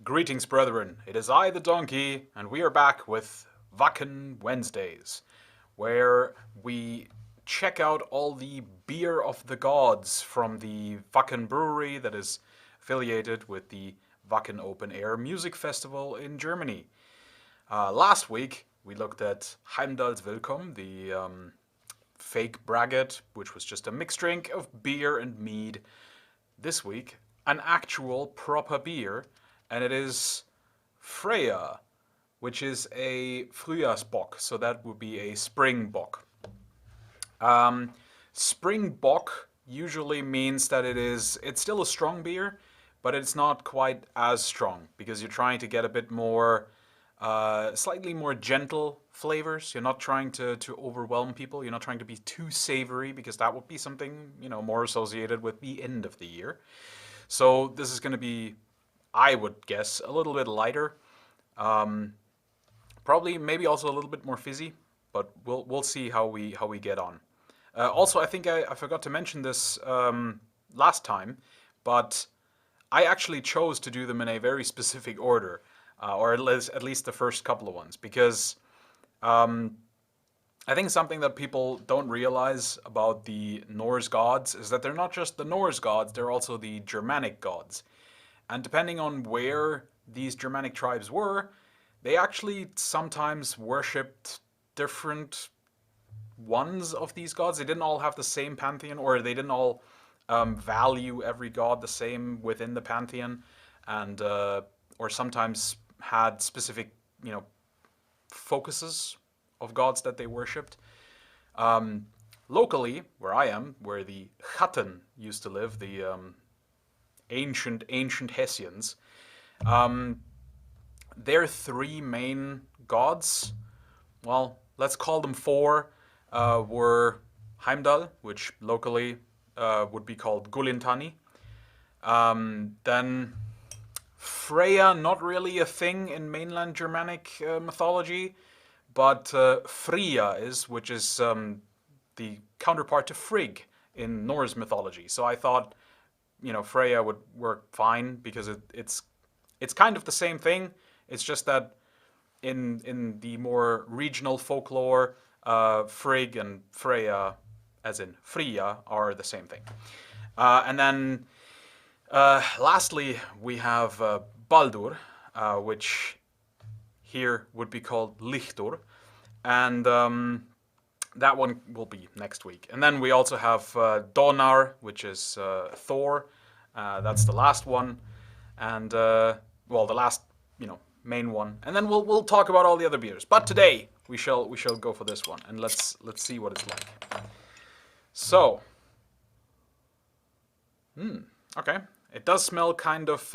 Greetings, brethren. It is I, the donkey, and we are back with Wacken Wednesdays, where we check out all the beer of the gods from the Wacken Brewery that is affiliated with the Wacken Open Air Music Festival in Germany. Last week, we looked at Heimdall's Willkommen, the fake braggot, which was just a mixed drink of beer and mead. This week, an actual proper beer, and it is Freya, which is a Frühjahrsbock, so that would be a spring bock. Spring bock usually means that it's still a strong beer, but it's not quite as strong because you're trying to get a bit more, slightly more gentle flavors. You're not trying to overwhelm people. You're not trying to be too savory because that would be something, more associated with the end of the year. So this is going to be, I would guess, a little bit lighter. Probably, maybe also a little bit more fizzy, but we'll see how we get on. Also, I think I forgot to mention this last time, but I actually chose to do them in a very specific order, or at least the first couple of ones, because I think something that people don't realize about the Norse gods is that they're not just the Norse gods, they're also the Germanic gods. And depending on where these Germanic tribes were, they actually sometimes worshipped different ones of these gods. They didn't all have the same pantheon, or they didn't all value every god the same within the pantheon, and or sometimes had specific, focuses of gods that they worshipped. Locally, where I am, where the Chatten used to live, the ancient Hessians, their three main gods, well, let's call them four, were Heimdall, which locally would be called Gulintani. Then Freya, not really a thing in mainland Germanic mythology, but Freya is, which is the counterpart to Frigg in Norse mythology. So I thought, Freya would work fine because it's kind of the same thing. It's just that in the more regional folklore, Frigg and Freya, as in Freya, are the same thing. And then lastly, we have Baldur, which here would be called Lichtur, and that one will be next week. And then we also have Donar, which is Thor. That's the last one, and the last main one. And then we'll talk about all the other beers. But today we shall go for this one, and let's see what it's like. So, okay, it does smell kind of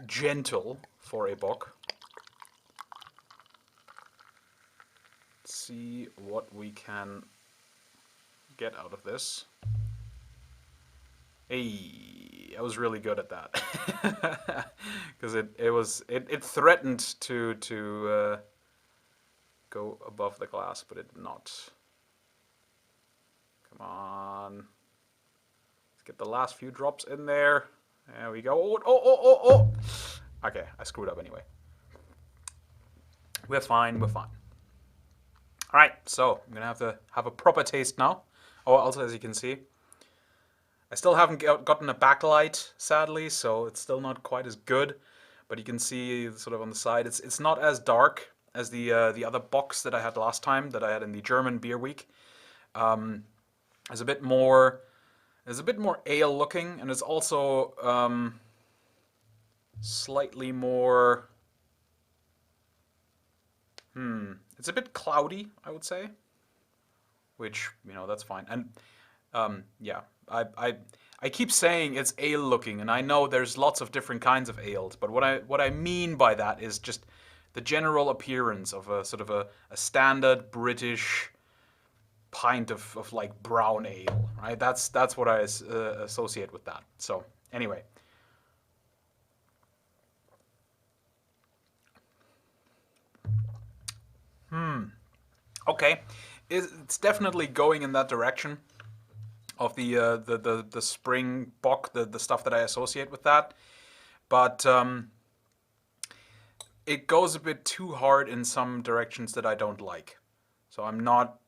gentle for a bock. Let's see what we can get out of this. Hey, I was really good at that because it threatened to go above the glass, but it did not. Come on, let's get the last few drops in there. There we go. Oh! Okay, I screwed up anyway. We're fine. All right, so I'm gonna have to have a proper taste now. Oh, also, as you can see, I still haven't gotten a backlight, sadly, so it's still not quite as good. But you can see sort of on the side, it's not as dark as the other box that I had last time, that I had in the German Beer Week. It's a bit more ale looking, and it's also slightly more. It's a bit cloudy, I would say, which that's fine. And yeah. I keep saying it's ale looking, and I know there's lots of different kinds of ales, but what I mean by that is just the general appearance of a sort of a standard British pint of like brown ale, right? That's what I associate with that. So anyway. Okay, it's definitely going in that direction of the spring bock, the stuff that I associate with that. but it goes a bit too hard in some directions that I don't like. So I'm not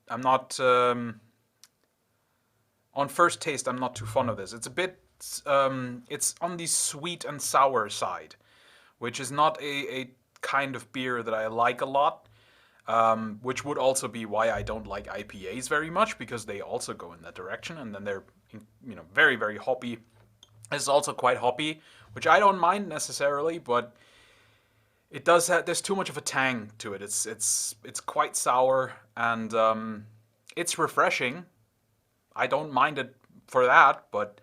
on first taste, I'm not too fond of this. It's a bit, it's on the sweet and sour side, which is not a kind of beer that I like a lot. Which would also be why I don't like IPAs very much, because they also go in that direction, and then they're, very, very hoppy. It's also quite hoppy, which I don't mind necessarily, but it does have, there's too much of a tang to it. It's quite sour, and it's refreshing. I don't mind it for that, but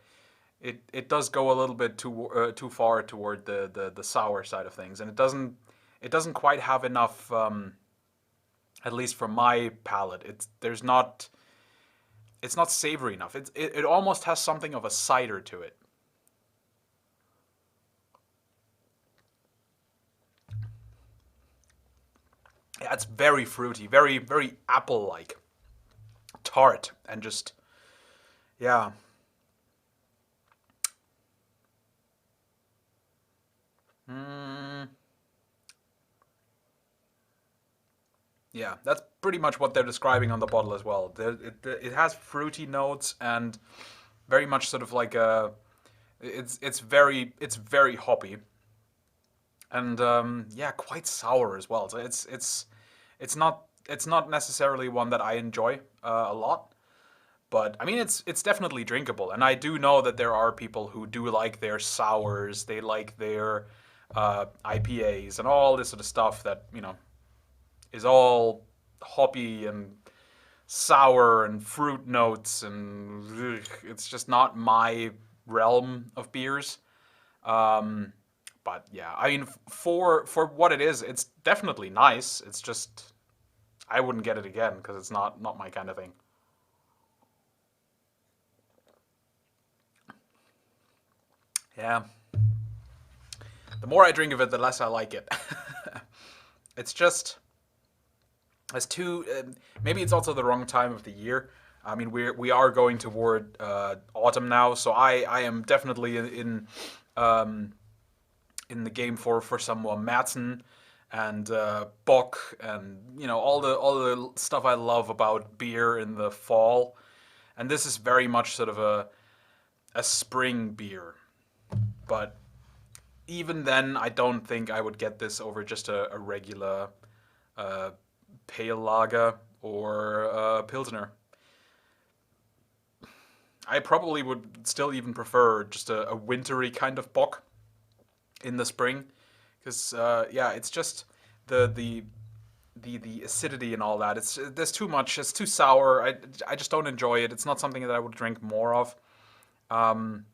it does go a little bit too far toward the sour side of things, and it doesn't quite have enough. At least for my palate, it's not savory enough. It almost has something of a cider to it. Yeah, it's very fruity, very very apple-like, tart, and just yeah. Mm, yeah, that's pretty much what they're describing on the bottle as well. It has fruity notes and very much sort of like a it's very hoppy, and yeah, quite sour as well. So it's not necessarily one that I enjoy a lot, but I mean it's definitely drinkable. And I do know that there are people who do like their sours, they like their IPAs and all this sort of stuff that is all hoppy and sour and fruit notes, and ugh, it's just not my realm of beers. Um, but yeah, I mean, for what it is, it's definitely nice. It's just I wouldn't get it again because it's not my kind of thing. Yeah, the more I drink of it, the less I like it. It's just it's too. Maybe it's also the wrong time of the year. I mean, we are going toward autumn now, so I am definitely um, in the game for some more Madsen and Bock, and all the stuff I love about beer in the fall. And this is very much sort of a spring beer, but even then, I don't think I would get this over just a regular uh, pale lager or pilsner. I probably would still even prefer just a wintry kind of bock in the spring, because yeah, it's just the the acidity and all that. There's too much. It's too sour. I just don't enjoy it. It's not something that I would drink more of. Um,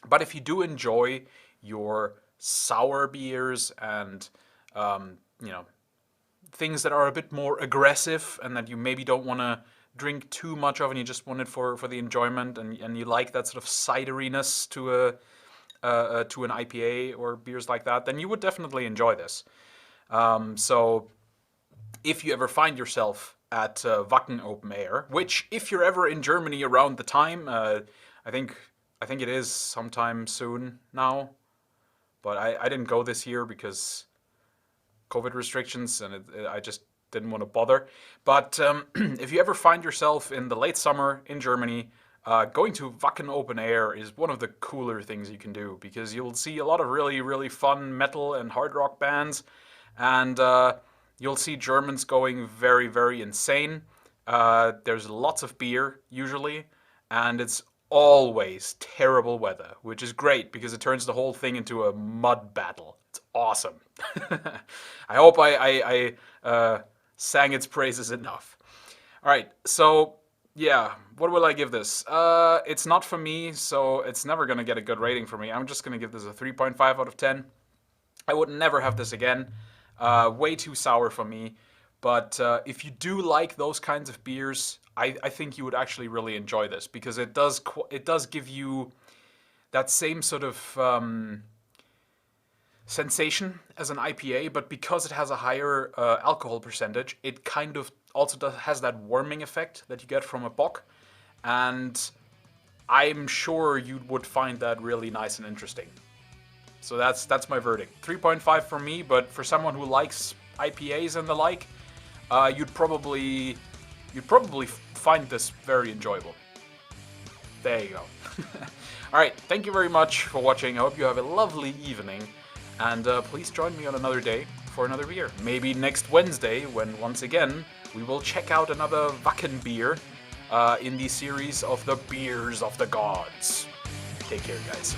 but if you do enjoy your sour beers and um, you know things that are a bit more aggressive and that you maybe don't want to drink too much of, and you just want it for the enjoyment, and you like that sort of cideriness to an IPA or beers like that, then you would definitely enjoy this. So if you ever find yourself at Wacken Open Air, which if you're ever in Germany around the time, I think I think it is sometime soon now, but I didn't go this year because COVID restrictions, and I just didn't want to bother. But if you ever find yourself in the late summer in Germany, going to Wacken Open Air is one of the cooler things you can do, because you'll see a lot of really, really fun metal and hard rock bands, and you'll see Germans going very, very insane. There's lots of beer, usually, and it's always terrible weather, which is great because it turns the whole thing into a mud battle. It's awesome. I hope I sang its praises enough. All right, so yeah, what will I give this? It's not for me, so it's never gonna get a good rating for me. I'm just gonna give this a 3.5 out of 10. I would never have this again. Way too sour for me. But if you do like those kinds of beers, I think you would actually really enjoy this, because it does give you that same sort of sensation as an IPA, but because it has a higher alcohol percentage, it kind of also has that warming effect that you get from a Bock, and I'm sure you would find that really nice and interesting. So that's my verdict. 3.5 for me, but for someone who likes IPAs and the like, you'd probably find this very enjoyable. There you go. Alright, thank you very much for watching. I hope you have a lovely evening. And please join me on another day for another beer. Maybe next Wednesday, when once again we will check out another Wacken beer in the series of the Beers of the Gods. Take care, guys.